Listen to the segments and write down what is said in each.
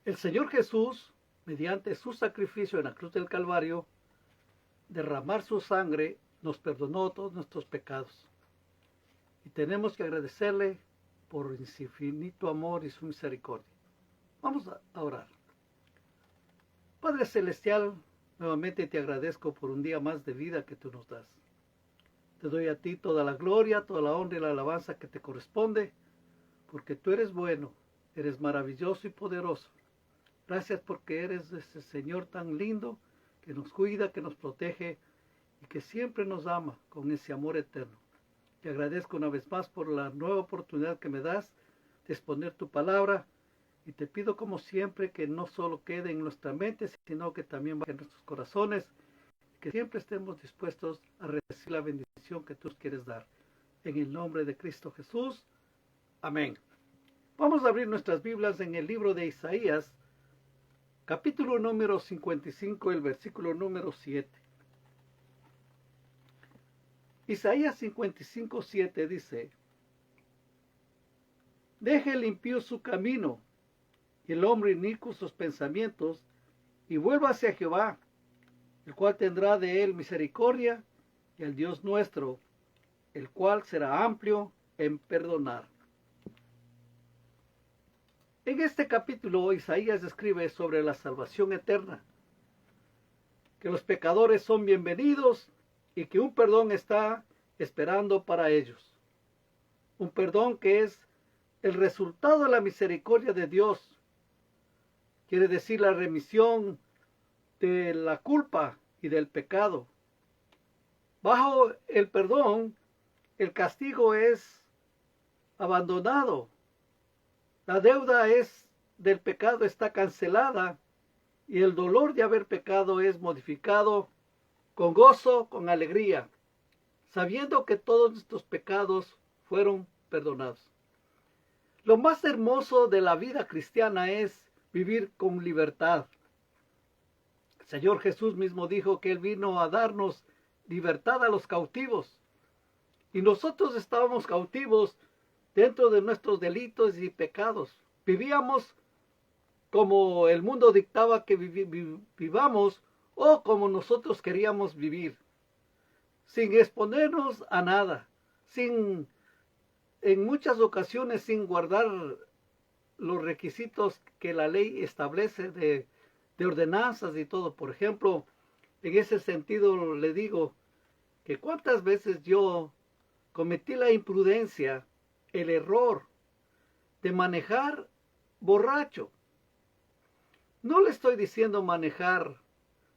El Señor Jesús, mediante su sacrificio en la cruz del Calvario, derramar su sangre, nos perdonó todos nuestros pecados. Y tenemos que agradecerle por su infinito amor y su misericordia. Vamos a orar. Padre Celestial, nuevamente te agradezco por un día más de vida que tú nos das. Te doy a ti toda la gloria, toda la honra y la alabanza que te corresponde, porque tú eres bueno, eres maravilloso y poderoso. Gracias porque eres ese Señor tan lindo que nos cuida, que nos protege y que siempre nos ama con ese amor eterno. Te agradezco una vez más por la nueva oportunidad que me das de exponer tu palabra y te pido como siempre que no solo quede en nuestra mente, sino que también vaya en nuestros corazones, que siempre estemos dispuestos a recibir la bendición que tú quieres dar. En el nombre de Cristo Jesús. Amén. Vamos a abrir nuestras Biblias en el libro de Isaías, capítulo número 55, el versículo número 7. Isaías 55, 7 dice: Deje el impío su camino, y el hombre inicuo sus pensamientos, y vuelva hacia Jehová, el cual tendrá de él misericordia, y al Dios nuestro, el cual será amplio en perdonar. En este capítulo, Isaías escribe sobre la salvación eterna, que los pecadores son bienvenidos y que un perdón está esperando para ellos. Un perdón que es el resultado de la misericordia de Dios. Quiere decir la remisión de la culpa y del pecado. Bajo el perdón, el castigo es abandonado. La deuda del pecado está cancelada y el dolor de haber pecado es modificado con gozo, con alegría, sabiendo que todos nuestros pecados fueron perdonados. Lo más hermoso de la vida cristiana es vivir con libertad. El Señor Jesús mismo dijo que Él vino a darnos libertad a los cautivos. Y nosotros estábamos cautivos dentro de nuestros delitos y pecados. Vivíamos como el mundo dictaba que vivamos o como nosotros queríamos vivir, sin exponernos a nada, en muchas ocasiones sin guardar los requisitos que la ley establece de ordenanzas y todo. Por ejemplo, en ese sentido le digo que cuántas veces yo cometí la imprudencia, el error de manejar borracho. No le estoy diciendo manejar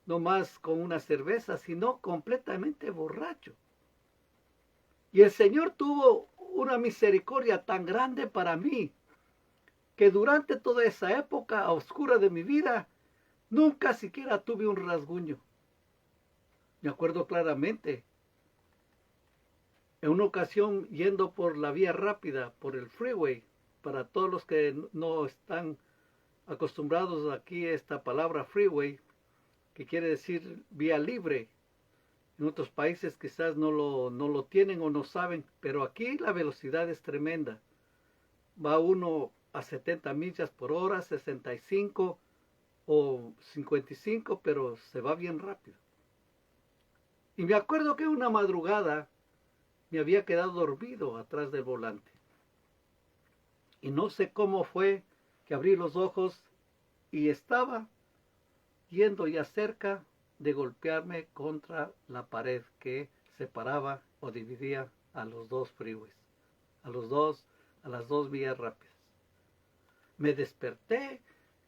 nomás con una cerveza, sino completamente borracho. Y el Señor tuvo una misericordia tan grande para mí, que durante toda esa época oscura de mi vida, nunca siquiera tuve un rasguño. Me acuerdo claramente, en una ocasión yendo por la vía rápida, por el freeway, para todos los que no están acostumbrados aquí a esta palabra freeway, que quiere decir vía libre. En otros países quizás no lo tienen o no saben, pero aquí la velocidad es tremenda. Va uno a 70 millas por hora, 65 o 55, pero se va bien rápido. Y me acuerdo que una madrugada me había quedado dormido atrás del volante. Y no sé cómo fue que abrí los ojos y estaba yendo ya cerca de golpearme contra la pared que separaba o dividía a los dos freeways, a las dos vías rápidas. Me desperté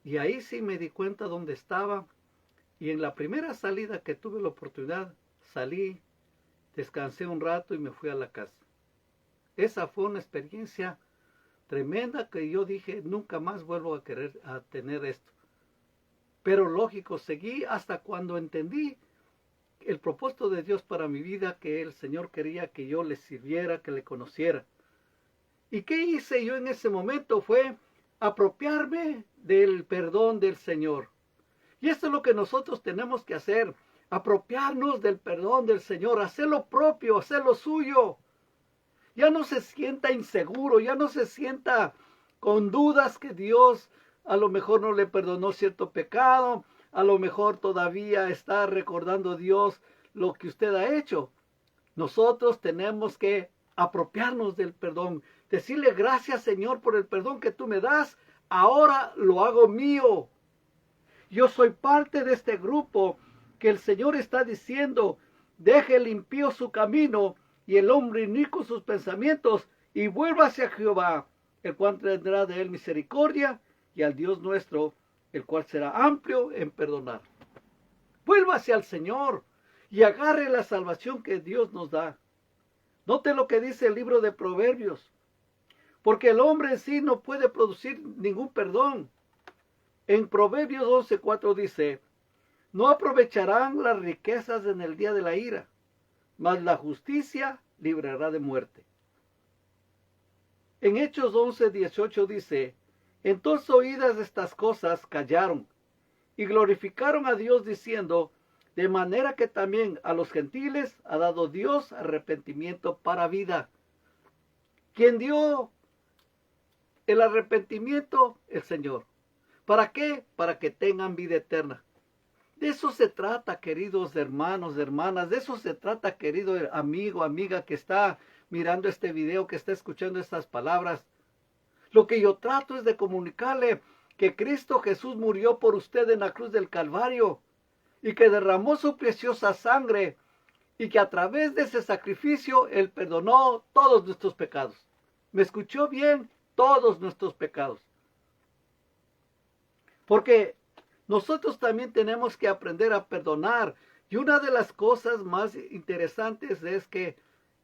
y ahí sí me di cuenta dónde estaba, y en la primera salida que tuve la oportunidad, salí, descansé un rato y me fui a la casa. Esa fue una experiencia tremenda que yo dije, nunca más vuelvo a querer a tener esto. Pero lógico, seguí hasta cuando entendí el propósito de Dios para mi vida, que el Señor quería que yo le sirviera, que le conociera. ¿Y qué hice yo en ese momento? Fue apropiarme del perdón del Señor. Y esto es lo que nosotros tenemos que hacer, apropiarnos del perdón del Señor, hacerlo propio, hacerlo suyo. Ya no se sienta inseguro, ya no se sienta con dudas que Dios a lo mejor no le perdonó cierto pecado, a lo mejor todavía está recordando Dios lo que usted ha hecho. Nosotros tenemos que apropiarnos del perdón, decirle gracias Señor por el perdón que tú me das, ahora lo hago mío. Yo soy parte de este grupo que el Señor está diciendo, deje el impío su camino y el hombre inicuo sus pensamientos y vuelva hacia Jehová, el cual tendrá de él misericordia, y al Dios nuestro, el cual será amplio en perdonar. Vuelva hacia el Señor y agarre la salvación que Dios nos da. Note lo que dice el libro de Proverbios, porque el hombre en sí no puede producir ningún perdón. En Proverbios 11:4 dice, no aprovecharán las riquezas en el día de la ira, mas la justicia librará de muerte. En Hechos 11:18 dice, entonces oídas estas cosas callaron y glorificaron a Dios diciendo, de manera que también a los gentiles ha dado Dios arrepentimiento para vida. ¿Quién dio el arrepentimiento? El Señor. ¿Para qué? Para que tengan vida eterna. De eso se trata, queridos hermanos, hermanas. De eso se trata, querido amigo, amiga que está mirando este video, que está escuchando estas palabras. Lo que yo trato es de comunicarle que Cristo Jesús murió por usted en la cruz del Calvario y que derramó su preciosa sangre y que a través de ese sacrificio Él perdonó todos nuestros pecados. ¿Me escuchó bien? Todos nuestros pecados. Porque nosotros también tenemos que aprender a perdonar. Y una de las cosas más interesantes es que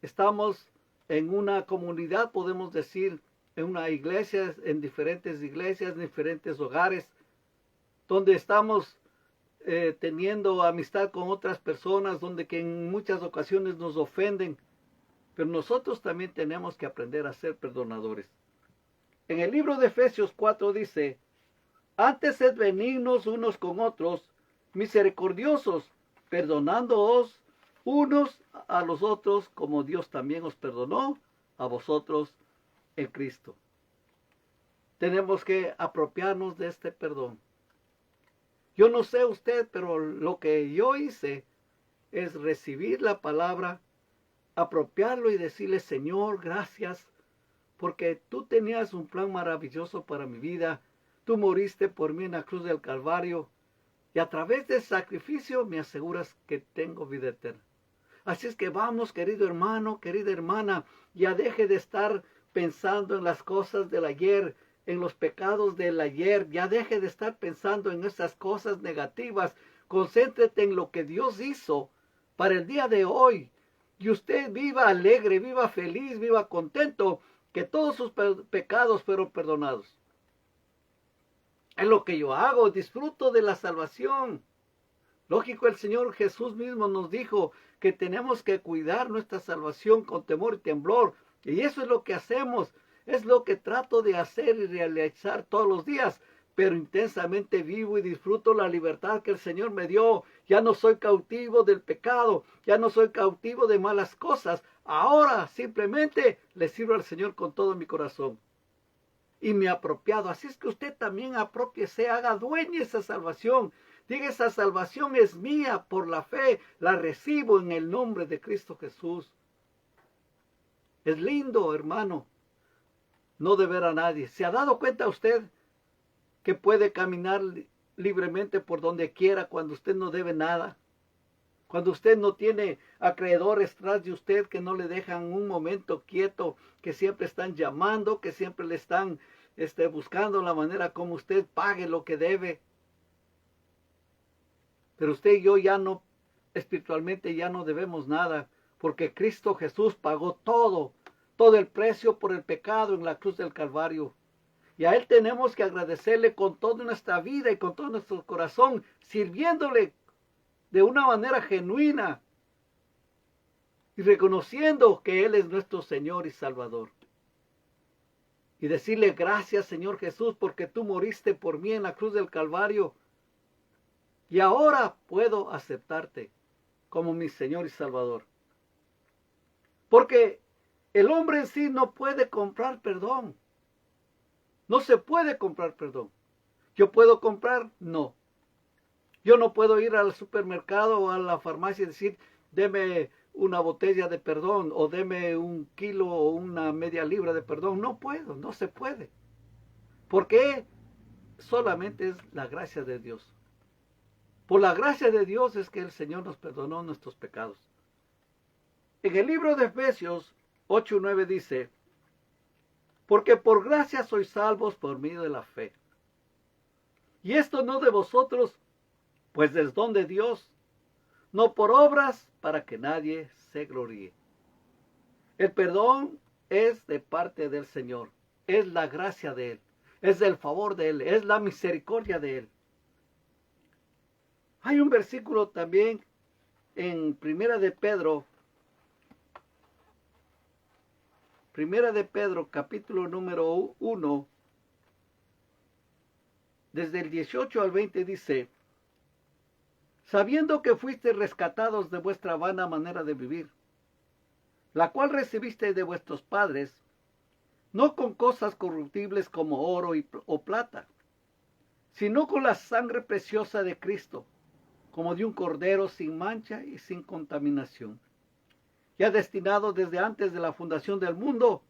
estamos en una comunidad, podemos decir, en una iglesia, en diferentes iglesias, en diferentes hogares, donde estamos teniendo amistad con otras personas, donde que en muchas ocasiones nos ofenden. Pero nosotros también tenemos que aprender a ser perdonadores. En el libro de Efesios 4 dice, antes sed benignos unos con otros, misericordiosos, perdonándoos unos a los otros, como Dios también os perdonó a vosotros en Cristo. Tenemos que apropiarnos de este perdón. Yo no sé usted, pero lo que yo hice es recibir la palabra, apropiarlo y decirle, Señor, gracias, porque tú tenías un plan maravilloso para mi vida. Tú moriste por mí en la cruz del Calvario y a través del sacrificio me aseguras que tengo vida eterna. Así es que vamos, querido hermano, querida hermana, ya deje de estar pensando en las cosas del ayer, en los pecados del ayer. Ya deje de estar pensando en esas cosas negativas. Concéntrate en lo que Dios hizo para el día de hoy. Y usted viva alegre, viva feliz, viva contento, que todos sus pecados fueron perdonados. Es lo que yo hago, disfruto de la salvación. Lógico, el Señor Jesús mismo nos dijo que tenemos que cuidar nuestra salvación con temor y temblor. Y eso es lo que hacemos, es lo que trato de hacer y realizar todos los días. Pero intensamente vivo y disfruto la libertad que el Señor me dio. Ya no soy cautivo del pecado, ya no soy cautivo de malas cosas. Ahora simplemente le sirvo al Señor con todo mi corazón. Y me he apropiado. Así es que usted también apropiese, haga dueña esa salvación. Diga, esa salvación es mía por la fe, la recibo en el nombre de Cristo Jesús. Es lindo, hermano, no deber a nadie. ¿Se ha dado cuenta usted que puede caminar libremente por donde quiera cuando usted no debe nada? Cuando usted no tiene acreedores tras de usted que no le dejan un momento quieto, que siempre están llamando, que siempre le están buscando la manera como usted pague lo que debe. Pero usted y yo ya no, espiritualmente ya no debemos nada, porque Cristo Jesús pagó todo el precio por el pecado en la cruz del Calvario. Y a Él tenemos que agradecerle con toda nuestra vida y con todo nuestro corazón, sirviéndole de una manera genuina y reconociendo que Él es nuestro Señor y Salvador. Y decirle gracias, Señor Jesús, porque tú moriste por mí en la cruz del Calvario. Y ahora puedo aceptarte como mi Señor y Salvador. Porque el hombre en sí no puede comprar perdón. No se puede comprar perdón. ¿Yo puedo comprar? No. Yo no puedo ir al supermercado o a la farmacia y decir, deme una botella de perdón o deme un kilo o una media libra de perdón. No puedo, no se puede. Porque solamente es la gracia de Dios. Por la gracia de Dios es que el Señor nos perdonó nuestros pecados. En el libro de Efesios 8:9 dice, porque por gracia sois salvos por medio de la fe. Y esto no de vosotros, pues es don de Dios, no por obras para que nadie se gloríe. El perdón es de parte del Señor, es la gracia de Él, es el favor de Él, es la misericordia de Él. Hay un versículo también en Primera de Pedro capítulo número 1, desde el 18 al 20 dice, sabiendo que fuisteis rescatados de vuestra vana manera de vivir, la cual recibisteis de vuestros padres, no con cosas corruptibles como oro o plata, sino con la sangre preciosa de Cristo, como de un cordero sin mancha y sin contaminación, ya destinado desde antes de la fundación del mundo,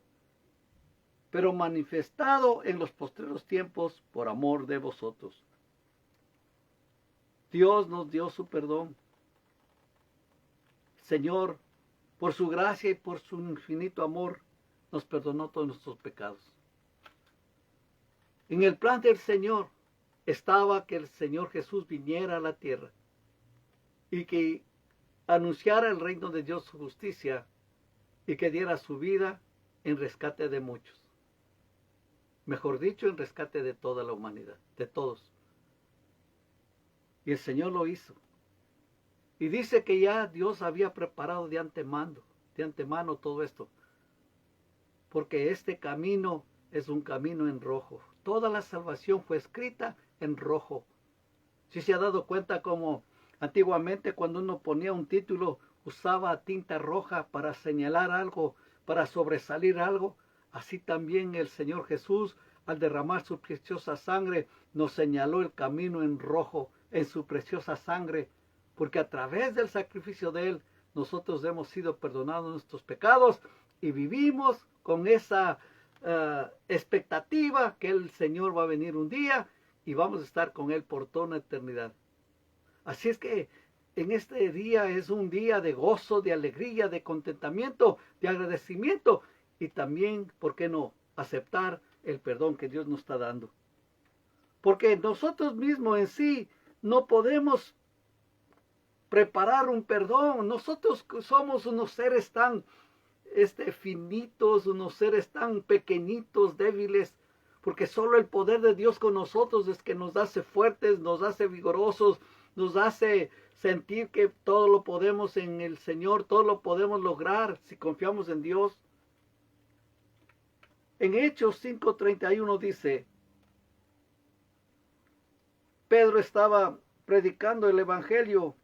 pero manifestado en los postreros tiempos por amor de vosotros. Dios nos dio su perdón. Señor, por su gracia y por su infinito amor, nos perdonó todos nuestros pecados. En el plan del Señor estaba que el Señor Jesús viniera a la tierra y que anunciara el reino de Dios, su justicia, y que diera su vida en rescate de muchos. Mejor dicho, en rescate de toda la humanidad, de todos. Y el Señor lo hizo. Y dice que ya Dios había preparado de antemano todo esto. Porque este camino es un camino en rojo. Toda la salvación fue escrita en rojo. Si se ha dado cuenta como antiguamente cuando uno ponía un título, usaba tinta roja para señalar algo, para sobresalir algo. Así también el Señor Jesús, al derramar su preciosa sangre, nos señaló el camino en rojo, en su preciosa sangre, porque a través del sacrificio de Él, nosotros hemos sido perdonados nuestros pecados y vivimos con esa expectativa que el Señor va a venir un día y vamos a estar con Él por toda una eternidad. Así es que en este día es un día de gozo, de alegría, de contentamiento, de agradecimiento y también, ¿por qué no?, aceptar el perdón que Dios nos está dando. Porque nosotros mismos en sí no podemos preparar un perdón. Nosotros somos unos seres tan finitos, unos seres tan pequeñitos, débiles, porque solo el poder de Dios con nosotros es que nos hace fuertes, nos hace vigorosos, nos hace sentir que todo lo podemos en el Señor, todo lo podemos lograr si confiamos en Dios. En Hechos 5:31 dice, Pedro estaba predicando el Evangelio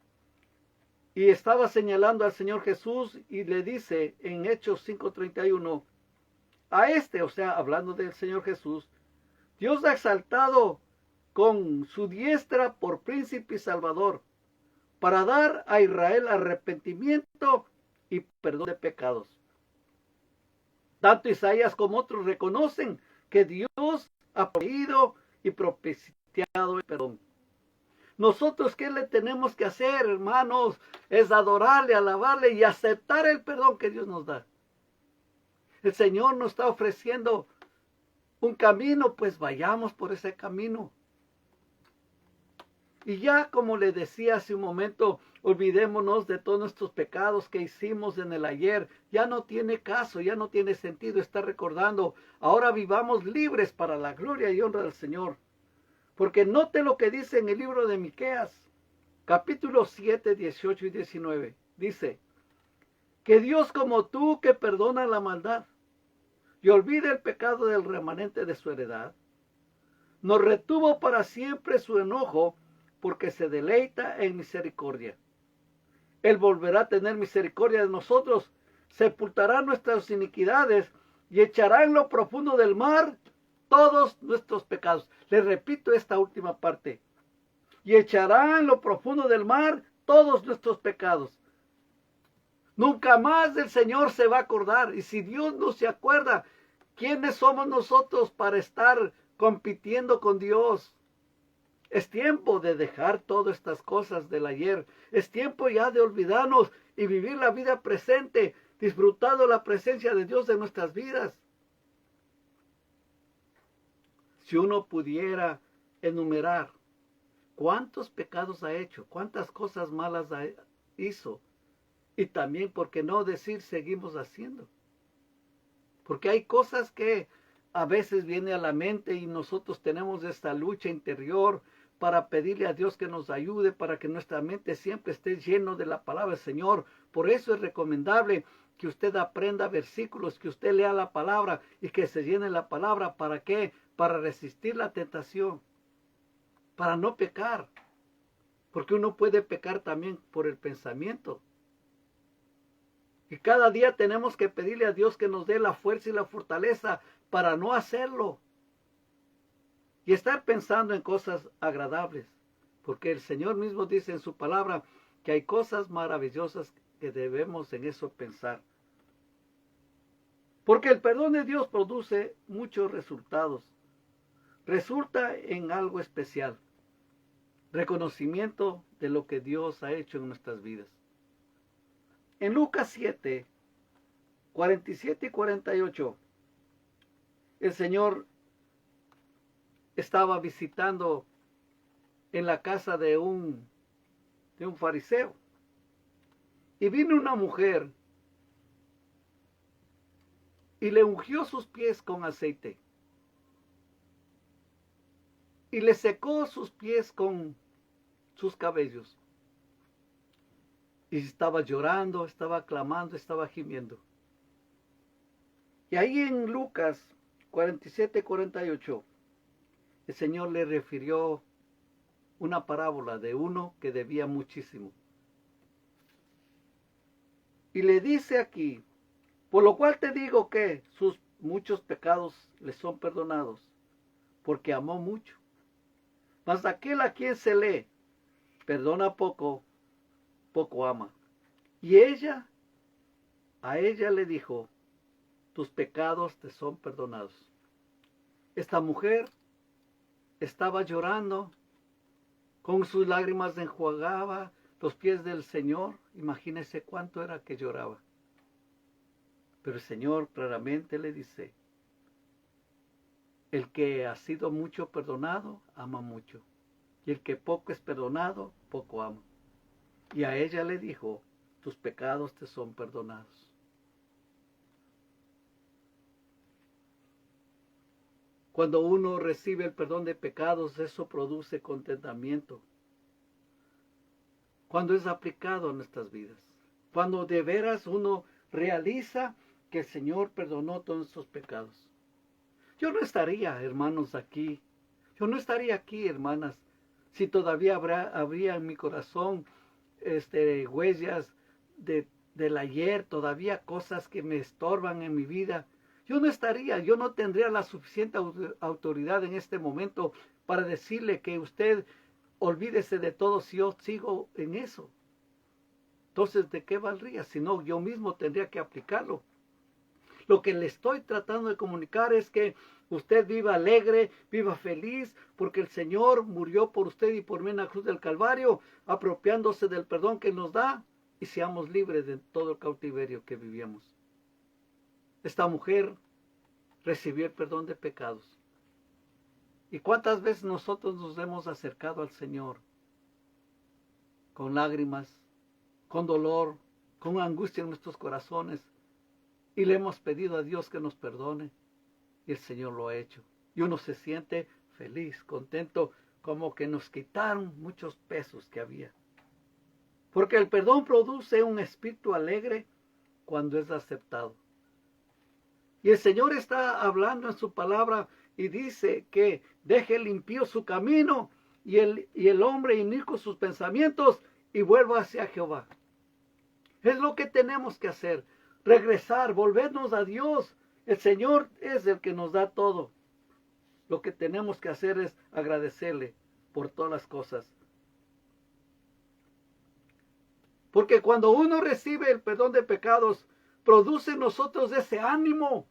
y estaba señalando al Señor Jesús y le dice en Hechos 5:31, o sea, hablando del Señor Jesús, Dios ha exaltado con su diestra por príncipe y salvador, para dar a Israel arrepentimiento y perdón de pecados. Tanto Isaías como otros reconocen que Dios ha pedido y propiciado el perdón. Nosotros, ¿qué le tenemos que hacer, hermanos? Es adorarle, alabarle y aceptar el perdón que Dios nos da. El Señor nos está ofreciendo un camino, pues vayamos por ese camino. Y ya como le decía hace un momento, olvidémonos de todos nuestros pecados que hicimos en el ayer. Ya no tiene caso, ya no tiene sentido estar recordando. Ahora vivamos libres para la gloria y honra del Señor. Porque note lo que dice en el libro de Miqueas, capítulo 7, 18 y 19. Dice, que Dios como tú que perdona la maldad y olvida el pecado del remanente de su heredad, nos retuvo para siempre su enojo, porque se deleita en misericordia. Él volverá a tener misericordia de nosotros, sepultará nuestras iniquidades y echará en lo profundo del mar todos nuestros pecados. Les repito esta última parte. Y echará en lo profundo del mar todos nuestros pecados. Nunca más el Señor se va a acordar. Y si Dios no se acuerda, ¿quiénes somos nosotros para estar compitiendo con Dios? Es tiempo de dejar todas estas cosas del ayer. Es tiempo ya de olvidarnos y vivir la vida presente, disfrutando la presencia de Dios en nuestras vidas. Si uno pudiera enumerar cuántos pecados ha hecho, cuántas cosas malas hizo, y también, ¿por qué no decir seguimos haciendo? Porque hay cosas que a veces viene a la mente y nosotros tenemos esta lucha interior para pedirle a Dios que nos ayude, para que nuestra mente siempre esté lleno de la palabra del Señor. Por eso es recomendable que usted aprenda versículos, que usted lea la palabra y que se llene la palabra. ¿Para qué? Para resistir la tentación, para no pecar. Porque uno puede pecar también por el pensamiento. Y cada día tenemos que pedirle a Dios que nos dé la fuerza y la fortaleza para no hacerlo. Y estar pensando en cosas agradables. Porque el Señor mismo dice en su palabra que hay cosas maravillosas que debemos en eso pensar. Porque el perdón de Dios produce muchos resultados. Resulta en algo especial. Reconocimiento de lo que Dios ha hecho en nuestras vidas. En Lucas 7, 47 y 48, el Señor estaba visitando en la casa de un fariseo. Y vino una mujer y le ungió sus pies con aceite. Y le secó sus pies con sus cabellos. Y estaba llorando, estaba clamando, estaba gimiendo. Y ahí en Lucas 47, 48, el Señor le refirió una parábola de uno que debía muchísimo. Y le dice aquí, por lo cual te digo que sus muchos pecados le son perdonados, porque amó mucho. Mas aquel a quien se le perdona poco, poco ama. Y a ella le dijo, tus pecados te son perdonados. Esta mujer estaba llorando, con sus lágrimas enjuagaba los pies del Señor. Imagínese cuánto era que lloraba. Pero el Señor claramente le dice, el que ha sido mucho perdonado, ama mucho. Y el que poco es perdonado, poco ama. Y a ella le dijo, tus pecados te son perdonados. Cuando uno recibe el perdón de pecados, eso produce contentamiento. Cuando es aplicado a nuestras vidas. Cuando de veras uno realiza que el Señor perdonó todos nuestros pecados. Yo no estaría, hermanos, aquí. Yo no estaría aquí, hermanas, si todavía habría en mi corazón huellas del ayer, todavía cosas que me estorban en mi vida. Yo no estaría, yo no tendría la suficiente autoridad en este momento para decirle que usted olvídese de todo si yo sigo en eso. Entonces, ¿de qué valdría? Si no, yo mismo tendría que aplicarlo. Lo que le estoy tratando de comunicar es que usted viva alegre, viva feliz, porque el Señor murió por usted y por mí en la cruz del Calvario, apropiándose del perdón que nos da, y seamos libres de todo el cautiverio que vivíamos. Esta mujer recibió el perdón de pecados. ¿Y cuántas veces nosotros nos hemos acercado al Señor? Con lágrimas, con dolor, con angustia en nuestros corazones, y le hemos pedido a Dios que nos perdone, y el Señor lo ha hecho. Y uno se siente feliz, contento, como que nos quitaron muchos pesos que había. Porque el perdón produce un espíritu alegre cuando es aceptado. Y el Señor está hablando en su palabra y dice que deje el impío su camino y el hombre inicuo sus pensamientos y vuelva hacia Jehová. Es lo que tenemos que hacer. Regresar, volvernos a Dios. El Señor es el que nos da todo. lo que tenemos que hacer es agradecerle por todas las cosas. Porque cuando uno recibe el perdón de pecados, produce en nosotros ese ánimo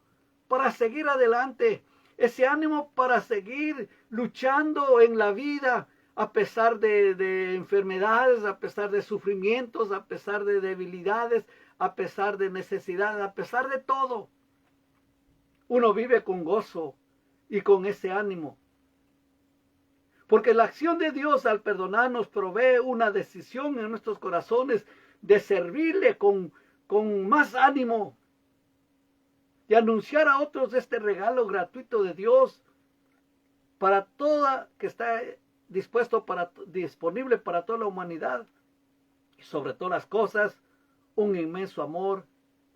para seguir adelante, ese ánimo para seguir luchando en la vida, a pesar de enfermedades, a pesar de sufrimientos, a pesar de debilidades, a pesar de necesidades, a pesar de todo. Uno vive con gozo y con ese ánimo. Porque la acción de Dios al perdonarnos provee una decisión en nuestros corazones de servirle con más ánimo, de anunciar a otros este regalo gratuito de Dios para toda, que está disponible para toda la humanidad. Y sobre todas las cosas, un inmenso amor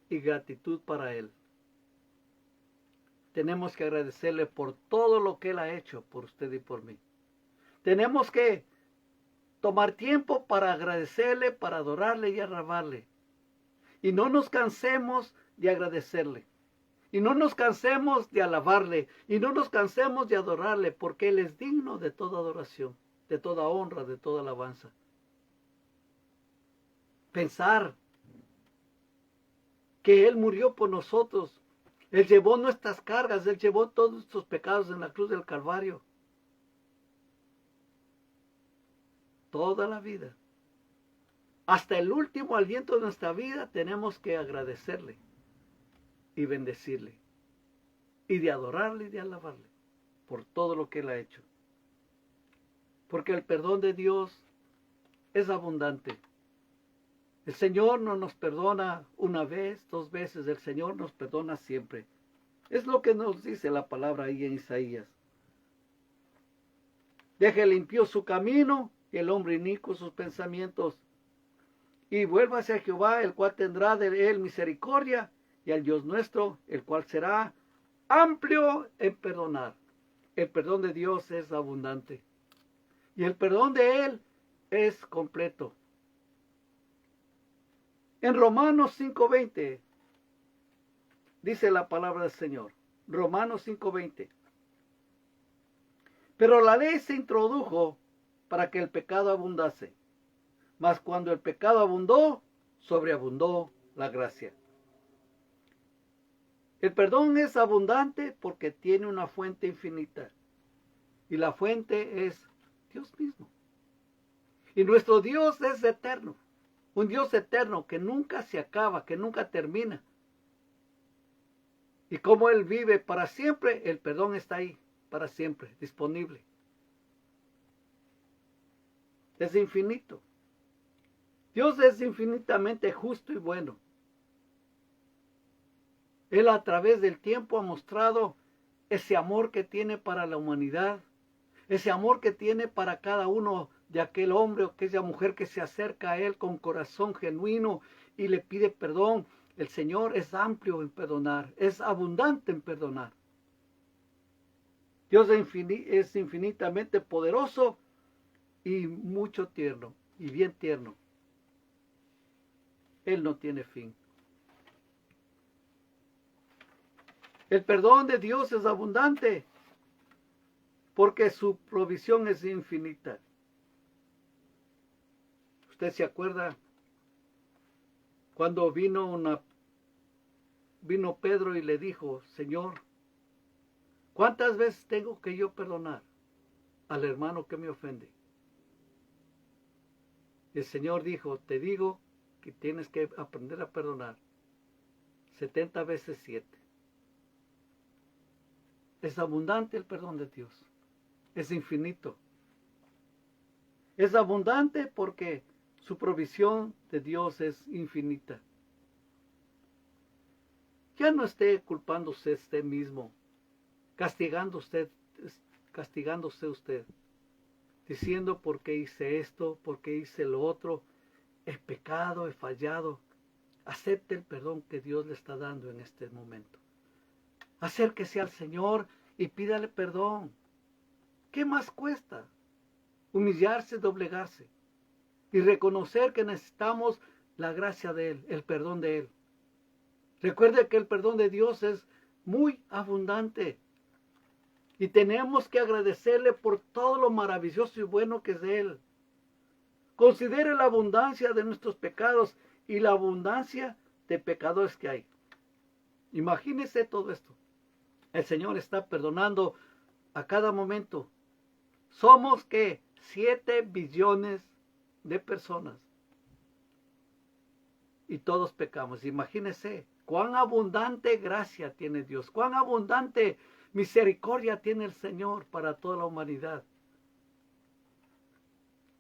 y gratitud para Él. Tenemos que agradecerle por todo lo que Él ha hecho por usted y por mí. Tenemos que tomar tiempo para agradecerle, para adorarle y alabarle. Y no nos cansemos de agradecerle. Y no nos cansemos de alabarle. Y no nos cansemos de adorarle, porque Él es digno de toda adoración, de toda honra, de toda alabanza. Pensar que Él murió por nosotros. Él llevó nuestras cargas, Él llevó todos nuestros pecados en la cruz del Calvario. Toda la vida. Hasta el último aliento de nuestra vida tenemos que agradecerle y bendecirle. Y de adorarle y de alabarle por todo lo que Él ha hecho. Porque el perdón de Dios es abundante. El Señor no nos perdona una vez, 2 veces, el Señor nos perdona siempre. Es lo que nos dice la palabra ahí en Isaías. Deje el impío su camino y el hombre inicuo sus pensamientos. Y vuélvase a Jehová, el cual tendrá de él misericordia, y al Dios nuestro, el cual será amplio en perdonar. El perdón de Dios es abundante. Y el perdón de Él es completo. En Romanos 5:20 dice la palabra del Señor. Romanos 5:20. Pero la ley se introdujo para que el pecado abundase. Mas cuando el pecado abundó, sobreabundó la gracia. El perdón es abundante porque tiene una fuente infinita. Y la fuente es Dios mismo. Y nuestro Dios es eterno. Un Dios eterno que nunca se acaba, que nunca termina. Y como Él vive para siempre, el perdón está ahí, para siempre, disponible. Es infinito. Dios es infinitamente justo y bueno. Él a través del tiempo ha mostrado ese amor que tiene para la humanidad, ese amor que tiene para cada uno de aquel hombre o aquella mujer que se acerca a Él con corazón genuino y le pide perdón. El Señor es amplio en perdonar, es abundante en perdonar. Dios es infinitamente poderoso y mucho tierno, y bien tierno. Él no tiene fin. El perdón de Dios es abundante porque su provisión es infinita. ¿Usted se acuerda cuando vino Pedro y le dijo, Señor, ¿cuántas veces tengo que yo perdonar al hermano que me ofende? Y el Señor dijo, te digo que tienes que aprender a perdonar 70 veces 7. Es abundante el perdón de Dios. Es infinito. Es abundante porque su provisión de Dios es infinita. Ya no esté culpándose usted mismo, castigándose usted, diciendo por qué hice esto, por qué hice lo otro, he pecado, he fallado. Acepte el perdón que Dios le está dando en este momento. Acérquese al Señor y pídale perdón. ¿Qué más cuesta? Humillarse, doblegarse y reconocer que necesitamos la gracia de Él, el perdón de Él. Recuerde que el perdón de Dios es muy abundante. Y tenemos que agradecerle por todo lo maravilloso y bueno que es Él. Considere la abundancia de nuestros pecados y la abundancia de pecadores que hay. Imagínese todo esto. El Señor está perdonando a cada momento. Somos que 7 billones de personas. Y todos pecamos. Imagínese cuán abundante gracia tiene Dios. Cuán abundante misericordia tiene el Señor para toda la humanidad.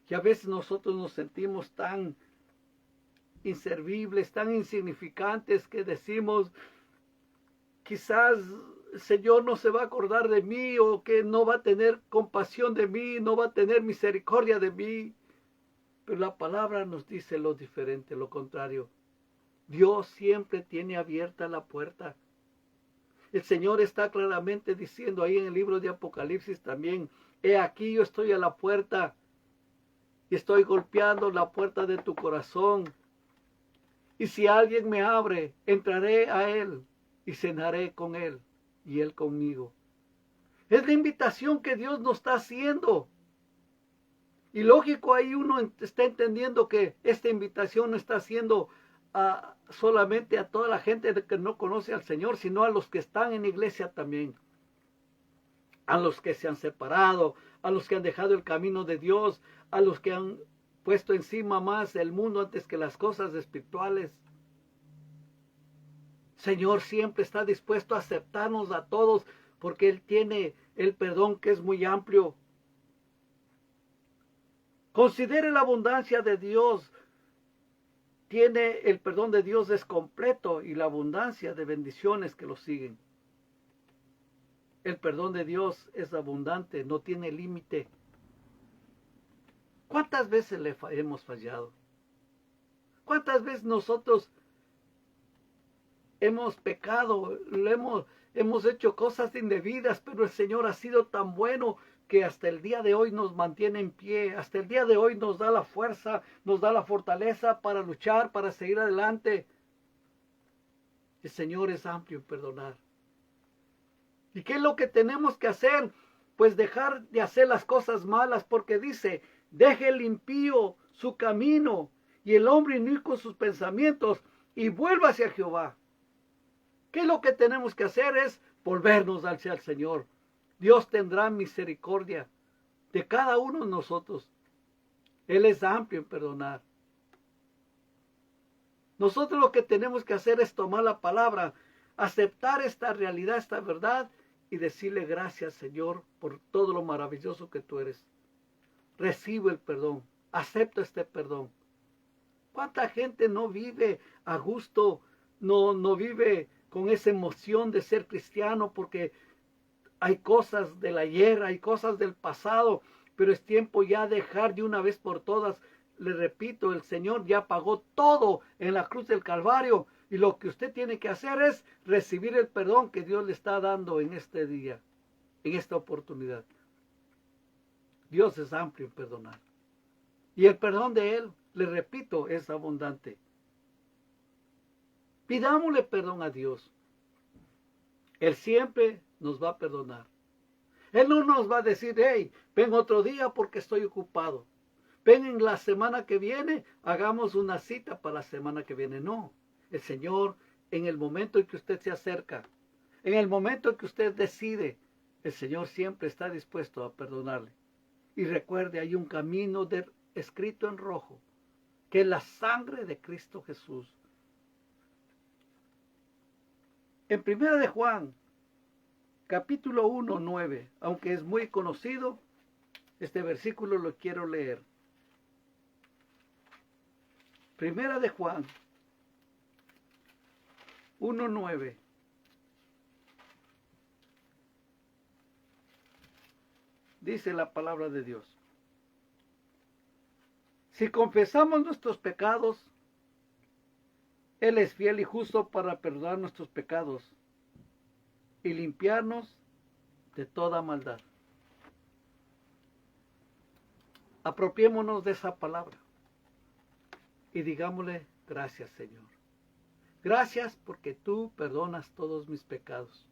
Que a veces nosotros nos sentimos tan inservibles, tan insignificantes que decimos, quizás el Señor no se va a acordar de mí o que no va a tener compasión de mí, no va a tener misericordia de mí. Pero la palabra nos dice lo diferente, lo contrario. Dios siempre tiene abierta la puerta. El Señor está claramente diciendo ahí en el libro de Apocalipsis también, he aquí yo estoy a la puerta y estoy golpeando la puerta de tu corazón. Y si alguien me abre, entraré a él y cenaré con él y él conmigo. Es la invitación que Dios nos está haciendo. Y lógico, ahí uno está entendiendo que esta invitación no está haciendo solamente a toda la gente que no conoce al Señor, sino a los que están en iglesia también. A los que se han separado, a los que han dejado el camino de Dios, a los que han puesto encima más el mundo antes que las cosas espirituales. Señor siempre está dispuesto a aceptarnos a todos porque Él tiene el perdón que es muy amplio. Considere la abundancia de Dios. El perdón de Dios es completo y la abundancia de bendiciones que lo siguen. El perdón de Dios es abundante, no tiene límite. ¿Cuántas veces le hemos fallado? ¿Cuántas veces nosotros hemos pecado, hemos hecho cosas indebidas, pero el Señor ha sido tan bueno que hasta el día de hoy nos mantiene en pie, hasta el día de hoy nos da la fuerza, nos da la fortaleza para luchar, para seguir adelante? El Señor es amplio en perdonar. ¿Y qué es lo que tenemos que hacer? Pues dejar de hacer las cosas malas, porque dice, deje el impío su camino y el hombre inicuo sus pensamientos y vuelva hacia Jehová. ¿Qué es lo que tenemos que hacer? Es volvernos hacia el Señor. Dios tendrá misericordia de cada uno de nosotros. Él es amplio en perdonar. Nosotros lo que tenemos que hacer es tomar la palabra, aceptar esta realidad, esta verdad y decirle gracias, Señor, por todo lo maravilloso que tú eres. Recibo el perdón, acepto este perdón. ¿Cuánta gente no vive a gusto, no vive con esa emoción de ser cristiano porque hay cosas del ayer, hay cosas del pasado, pero es tiempo ya de dejar de una vez por todas? Le repito, el Señor ya pagó todo en la cruz del Calvario y lo que usted tiene que hacer es recibir el perdón que Dios le está dando en este día, en esta oportunidad. Dios es amplio en perdonar. Y el perdón de Él, le repito, es abundante. Pidámosle perdón a Dios. Él siempre nos va a perdonar. Él no nos va a decir, hey, ven otro día porque estoy ocupado. Ven en la semana que viene, hagamos una cita para la semana que viene. No, el Señor, en el momento en que usted se acerca, en el momento en que usted decide, el Señor siempre está dispuesto a perdonarle. Y recuerde, hay un camino escrito en rojo, que es la sangre de Cristo Jesús. En 1 de Juan, capítulo 1, 9, aunque es muy conocido, este versículo lo quiero leer. 1 de Juan 1, 9. Dice la palabra de Dios. Si confesamos nuestros pecados, Él es fiel y justo para perdonar nuestros pecados y limpiarnos de toda maldad. Apropiémonos de esa palabra y digámosle gracias, Señor. Gracias porque tú perdonas todos mis pecados.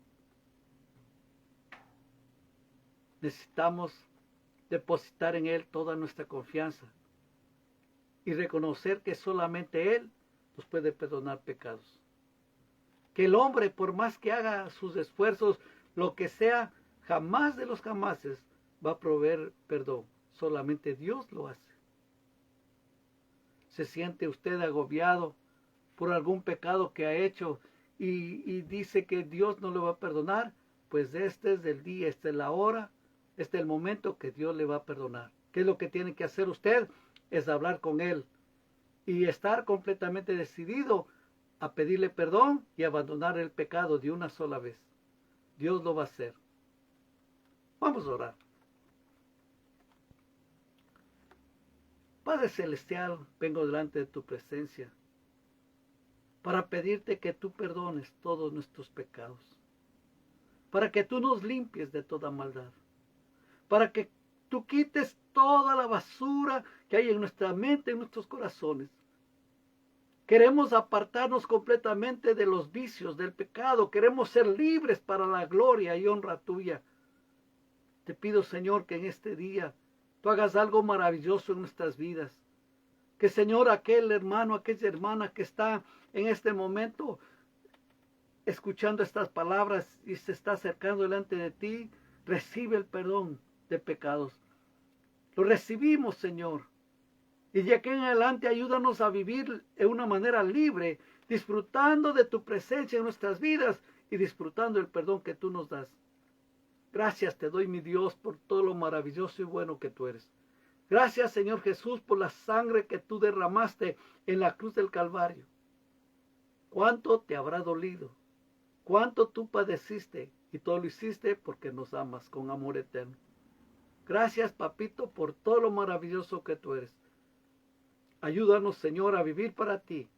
necesitamos depositar en Él toda nuestra confianza y reconocer que solamente Él nos puede perdonar pecados. Que el hombre, por más que haga sus esfuerzos, lo que sea, jamás de los jamases va a proveer perdón. Solamente Dios lo hace. ¿Se siente usted agobiado por algún pecado que ha hecho y dice que Dios no le va a perdonar? Pues este es el día, esta es la hora, este es el momento que Dios le va a perdonar. ¿Qué es lo que tiene que hacer usted? Es hablar con Él y estar completamente decidido a pedirle perdón y abandonar el pecado de una sola vez. Dios lo va a hacer. Vamos a orar. Padre Celestial, vengo delante de tu presencia para pedirte que tú perdones todos nuestros pecados, para que tú nos limpies de toda maldad, para que tú quites toda la basura que hay en nuestra mente, en nuestros corazones. Queremos apartarnos completamente de los vicios, del pecado. Queremos ser libres para la gloria y honra tuya. Te pido, Señor, que en este día tú hagas algo maravilloso en nuestras vidas. Que, Señor, aquel hermano, aquella hermana que está en este momento escuchando estas palabras y se está acercando delante de ti, recibe el perdón de pecados. Lo recibimos, Señor. Y de aquí en adelante ayúdanos a vivir de una manera libre, disfrutando de tu presencia en nuestras vidas y disfrutando el perdón que tú nos das. Gracias te doy, mi Dios, por todo lo maravilloso y bueno que tú eres. Gracias, Señor Jesús, por la sangre que tú derramaste en la cruz del Calvario. ¿Cuánto te habrá dolido? ¿Cuánto tú padeciste? Y todo lo hiciste porque nos amas con amor eterno. Gracias, papito, por todo lo maravilloso que tú eres. Ayúdanos, Señor, a vivir para ti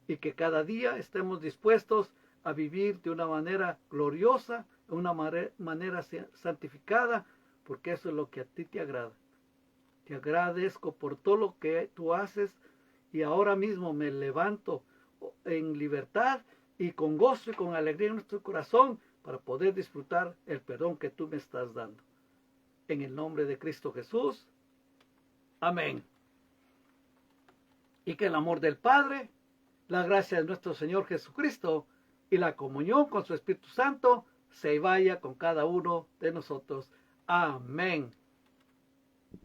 y que cada día estemos dispuestos a vivir de una manera gloriosa, de una manera santificada, porque eso es lo que a ti te agrada. Te agradezco por todo lo que tú haces y ahora mismo me levanto en libertad y con gozo y con alegría en nuestro corazón para poder disfrutar el perdón que tú me estás dando. En el nombre de Cristo Jesús. Amén. Y que el amor del Padre, la gracia de nuestro Señor Jesucristo y la comunión con su Espíritu Santo se vaya con cada uno de nosotros. Amén.